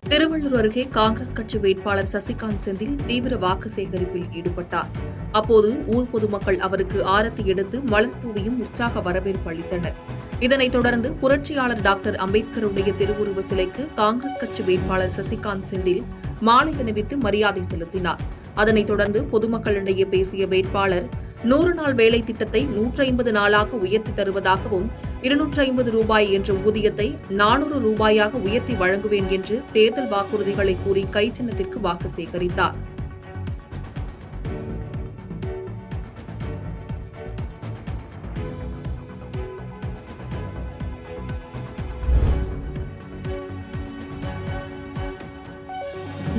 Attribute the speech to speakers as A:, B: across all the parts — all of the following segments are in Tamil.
A: திருவள்ளூர் அருகே காங்கிரஸ் கட்சி வேட்பாளர் சசிகாந்த் செந்தில் தீவிர வாக்கு சேகரிப்பில் ஈடுபட்டார். அப்போது ஊர் பொதுமக்கள் அவருக்கு ஆரத்தி எடுத்து மலர் தூவியும் உற்சாக வரவேற்பு அளித்தனர். இதனைத் தொடர்ந்து புரட்சியாளர் டாக்டர் அம்பேத்கருடைய திருவுருவ சிலைக்கு காங்கிரஸ் கட்சி வேட்பாளர் சசிகாந்த் செந்தில் மாலை அணிவித்து மரியாதை செலுத்தினார். அதனைத் தொடர்ந்து பொதுமக்களிடையே பேசிய வேட்பாளர் 100 நாள் வேலை திட்டத்தை 150 நாளாக உயர்த்தி தருவதாகவும் 250 ரூபாய் என்ற ஊதியத்தை 400 ரூபாயாக உயர்த்தி வழங்குவேன் என்று தேர்தல் வாக்குறுதிகளை கூறி கைச்சின்னத்திற்கு வாக்கு சேகரித்தார்.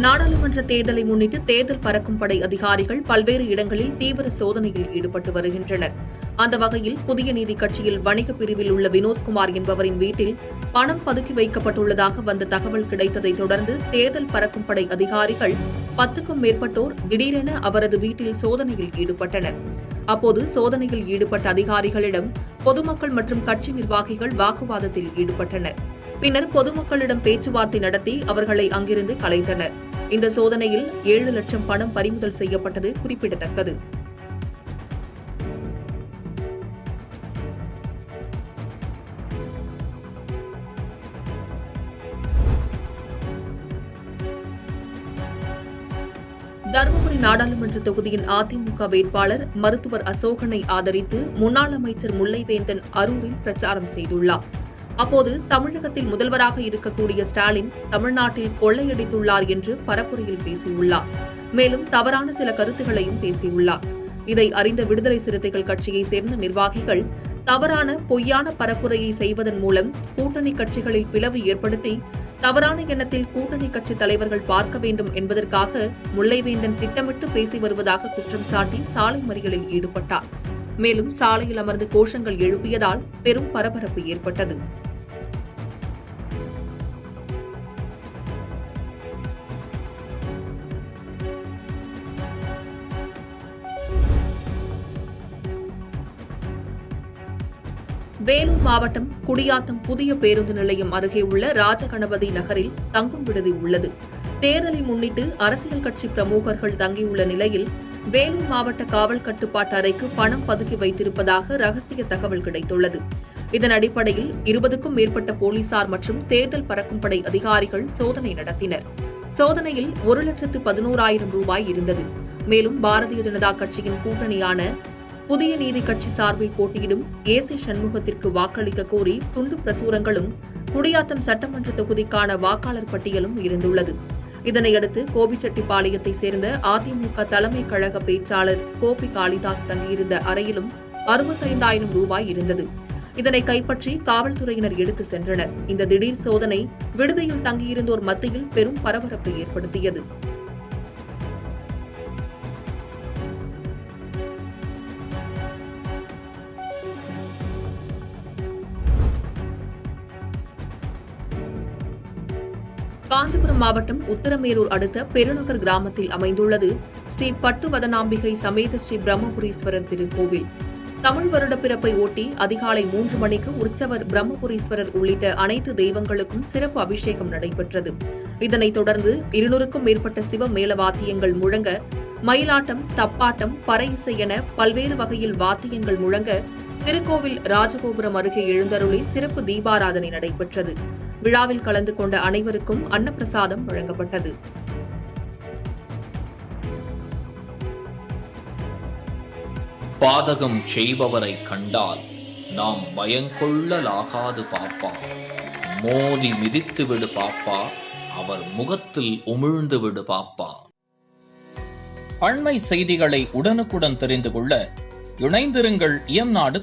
A: நாடாளுமன்ற தேர்தலை முன்னிட்டு தேர்தல் பறக்கும் படை அதிகாரிகள் பல்வேறு இடங்களில் தீவிர சோதனையில் ஈடுபட்டு வருகின்றனர். அந்த வகையில் புதிய நீதி கட்சியில் வணிக பிரிவில் உள்ள வினோத்குமார் என்பவரின் வீட்டில் பணம் பதுக்கி வைக்கப்பட்டுள்ளதாக வந்த தகவல் கிடைத்ததைத் தொடர்ந்து தேர்தல் பறக்கும் படை அதிகாரிகள் 10க்கும் மேற்பட்டோர் திடீரென அவரது வீட்டில் சோதனையில் ஈடுபட்டனர். அப்போது சோதனையில் ஈடுபட்ட அதிகாரிகளிடம் பொதுமக்கள் மற்றும் கட்சி நிர்வாகிகள் வாக்குவாதத்தில் ஈடுபட்டனர். பின்னர் பொதுமக்களிடம் பேச்சுவார்த்தை நடத்தி அவர்களை அங்கிருந்து கலைத்தனர். இந்த சோதனையில் 7 லட்சம் பணம் பறிமுதல் செய்யப்பட்டது குறிப்பிடத்தக்கது. தருமபுரி நாடாளுமன்ற தொகுதியின் அதிமுக வேட்பாளர் மருத்துவர் அசோகனை ஆதரித்து முன்னாள் அமைச்சர் முல்லைவேந்தன் அரூரில் பிரச்சாரம் செய்துள்ளார். அப்போது தமிழகத்தில் முதல்வராக இருக்கக்கூடிய ஸ்டாலின் தமிழ்நாட்டில் கொள்ளையடித்துள்ளார் என்று பரப்புரையில் பேசியுள்ளார். மேலும் தவறான சில கருத்துக்களையும் பேசியுள்ளார். இதை அறிந்த விடுதலை சிறுத்தைகள் கட்சியைச் சேர்ந்த நிர்வாகிகள் தவறான பொய்யான பரப்புரையை செய்வதன் மூலம் கூட்டணி கட்சிகளில் பிளவு ஏற்படுத்தி தவறான எண்ணத்தில் கூட்டணி கட்சி தலைவர்கள் பார்க்க வேண்டும் என்பதற்காக முல்லைவேந்தன் திட்டமிட்டு பேசி வருவதாக குற்றம் சாட்டி சாலை மறியலில் ஈடுபட்டார். மேலும் சாலையில் அமர்ந்து கோஷங்கள் எழுப்பியதால் பெரும் பரபரப்பு ஏற்பட்டது. வேலூர் மாவட்டம் குடியாத்தம் புதிய பேருந்து நிலையம் அருகே உள்ள ராஜகணபதி நகரில் தங்கும் விடுதி உள்ளது. தேர்தலை முன்னிட்டு அரசியல் கட்சி பிரமுகர்கள் தங்கியுள்ள நிலையில் வேலூர் மாவட்ட காவல் கட்டுப்பாட்டு அறைக்கு பணம் பதுக்கி வைத்திருப்பதாக ரகசிய தகவல் கிடைத்துள்ளது. இதன் அடிப்படையில் 20க்கும் மேற்பட்ட போலீசார் மற்றும் தேர்தல் பறக்கும் படை அதிகாரிகள் சோதனை நடத்தினர். சோதனையில் 1,11,000 ரூபாய் இருந்தது. மேலும் பாரதிய ஜனதா கட்சியின் கூட்டணியான புதிய நீதி கட்சி சார்பில் போட்டியிடும் ஏசி சண்முகத்திற்கு வாக்களிக்க கோரி துண்டு பிரசுரங்களும் குடியாத்தம் சட்டமன்ற தொகுதிக்கான வாக்காளர் பட்டியலும் இருந்துள்ளது. இதனையடுத்து கோபிச்செட்டிப்பாளையத்தைச் சேர்ந்த அதிமுக தலைமை கழக பேச்சாளர் கோபி காளிதாஸ் தங்கியிருந்த அறையிலும் 65,000 ரூபாய் இருந்தது. இதனை கைப்பற்றி காவல்துறையினர் எடுத்து சென்றனர். இந்த திடீர் சோதனை விடுதியில் தங்கியிருந்தோர் மத்தியில் பெரும் பரபரப்பை ஏற்படுத்தியது. காஞ்சிபுரம் மாவட்டம் உத்தரமேரூர் அடுத்த பெருநகர் கிராமத்தில் அமைந்துள்ளது ஸ்ரீ பட்டுவதனாம்பிகை சமேத ஸ்ரீ பிரம்மபுரீஸ்வரர் திருக்கோவில். தமிழ் வருட பிறப்பை ஒட்டி அதிகாலை 3 மணிக்கு உற்சவர் பிரம்மபுரீஸ்வரர் உள்ளிட்ட அனைத்து தெய்வங்களுக்கும் சிறப்பு அபிஷேகம் நடைபெற்றது. இதனைத் தொடர்ந்து 200க்கும் மேற்பட்ட சிவ மேளவாத்தியங்கள் முழங்க, மயிலாட்டம், தப்பாட்டம், பறை இசை என பல்வேறு வகையில் வாத்தியங்கள் முழங்க திருக்கோவில் ராஜகோபுரம் அருகே எழுந்தருளி சிறப்பு தீபாராதனை நடைபெற்றது. விழாவில் கலந்து கொண்ட அனைவருக்கும் அன்னப்பிரசாதம் வழங்கப்பட்டது.
B: பாதகம் செய்பவரை கண்டால் நாம் பயங்கொள்ளலாகாது பாப்பா, மோதி மிதித்து விடு பாப்பா, அவர் முகத்தில் உமிழ்ந்து விடு பாப்பா. அண்மை செய்திகளை உடனுக்குடன் தெரிந்து கொள்ள இணைந்திருங்கள் இயம்நாடு